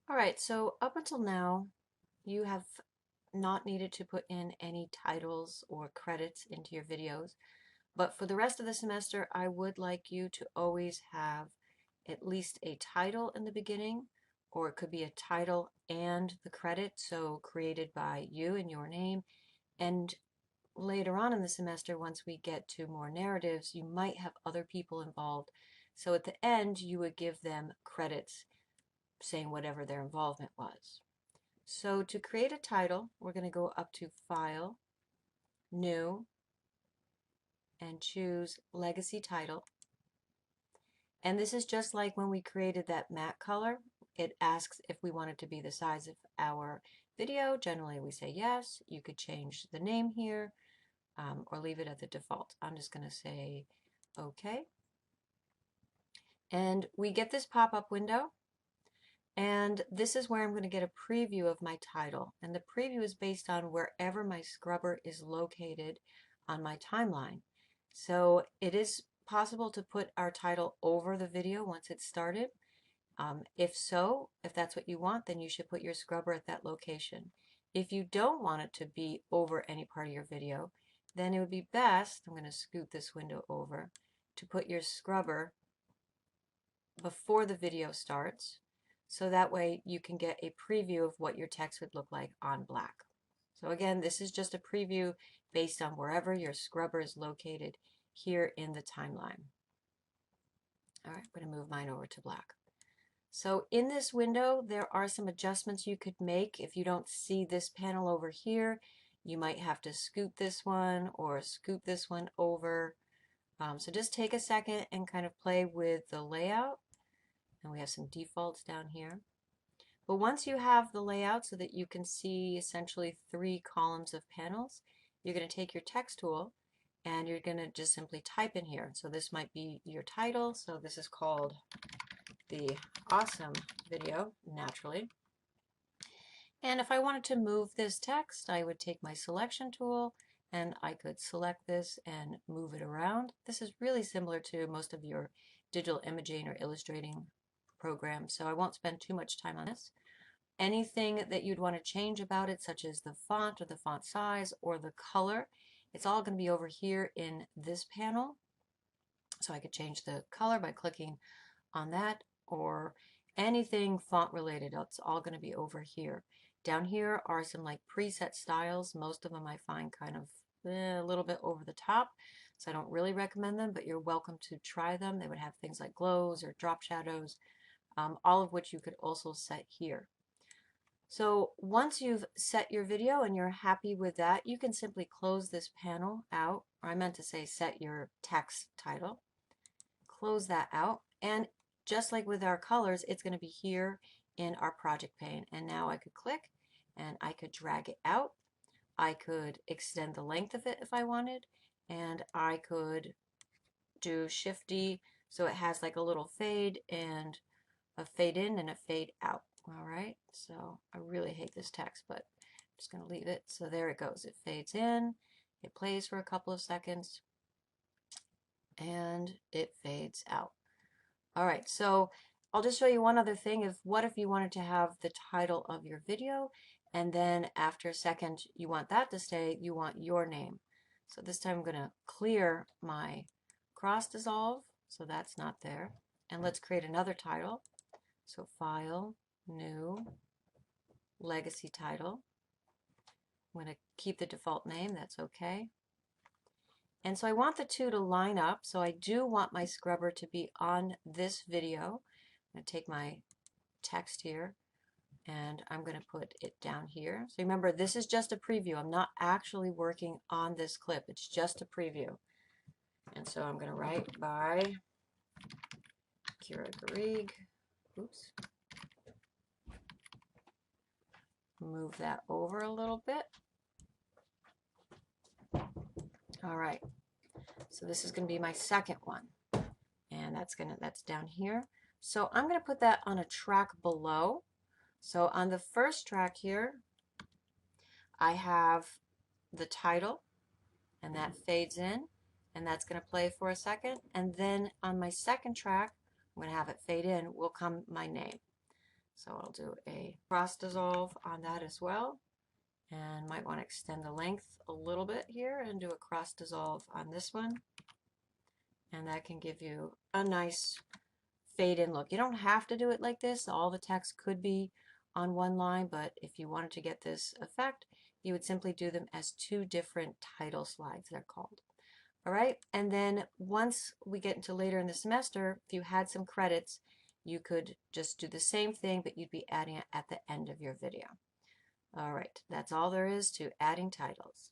All right, so up until now, you have not needed to put in any titles or credits into your videos, but for the rest of the semester, I would like you to always have at least a title in the beginning, or it could be a title and the credit, so created by you and your name. And later on in the semester, once we get to more narratives, you might have other people involved. So at the end, you would give them credits saying whatever their involvement was. So to create a title, we're going to go up to File, New, and choose Legacy Title. And this is just like when we created that matte color. It asks if we want it to be the size of our video. Generally, we say yes. You could change the name here or leave it at the default. I'm just going to say OK. And we get this pop-up window. And this is where I'm going to get a preview of my title. And the preview is based on wherever my scrubber is located on my timeline. So it is possible to put our title over the video once it's started. If so, if that's what you want, then you should put your scrubber at that location. If you don't want it to be over any part of your video, then it would be best, I'm going to scoot this window over, to put your scrubber before the video starts, so that way you can get a preview of what your text would look like on black. So again, this is just a preview based on wherever your scrubber is located here in the timeline. All right, I'm going to move mine over to black. So in this window, there are some adjustments you could make. If you don't see this panel over here, you might have to scoot this one or scoot this one over. So just take a second and kind of play with the layout. And we have some defaults down here. But once you have the layout so that you can see essentially 3 columns of panels, you're going to take your text tool and you're going to just simply type in here. So this might be your title. So this is called the awesome video, naturally. And if I wanted to move this text, I would take my selection tool and I could select this and move it around. This is really similar to most of your digital imaging or illustrating programs, so I won't spend too much time on this. Anything that you'd want to change about it, such as the font or the font size or the color, it's all going to be over here in this panel. So I could change the color by clicking on that, or anything font related. It's all going to be over here. Down here are some like preset styles. Most of them I find kind of a little bit over the top, so I don't really recommend them, but you're welcome to try them. They would have things like glows or drop shadows, all of which you could also set here. So once you've set your video and you're happy with that, you can simply close this panel out, or I meant to say set your text title. Close that out, and just like with our colors, it's going to be here in our project pane. And now I could click and I could drag it out. I could extend the length of it if I wanted, and I could do Shift D so it has like a little fade and a fade in and a fade out. All right, so I really hate this text, but I'm just going to leave it. So there it goes. It fades in, it plays for a couple of seconds, and it fades out. All right, so I'll just show you one other thing. What if you wanted to have the title of your video, and then after a second you want that to stay, you want your name. So this time I'm going to clear my cross dissolve, so that's not there. And let's create another title. So File, New, Legacy Title. I'm going to keep the default name, that's okay. And so I want the two to line up, so I do want my scrubber to be on this video. I'm going to take my text here and I'm going to put it down here. So remember, this is just a preview. I'm not actually working on this clip. It's just a preview. And so I'm going to write by Kira Garrig. Oops. Move that over a little bit. All right. So this is going to be my second one. And that's down here. So I'm going to put that on a track below. So on the first track here, I have the title, and that fades in, and that's going to play for a second. And then on my second track, I'm going to have it fade in, will come my name. So I'll do a cross dissolve on that as well. And might want to extend the length a little bit here and do a cross dissolve on this one. And that can give you a nice fade in look. You don't have to do it like this. All the text could be on one line, but if you wanted to get this effect, you would simply do them as two different title slides, they're called. All right, and then once we get into later in the semester, if you had some credits, you could just do the same thing, but you'd be adding it at the end of your video. All right, that's all there is to adding titles.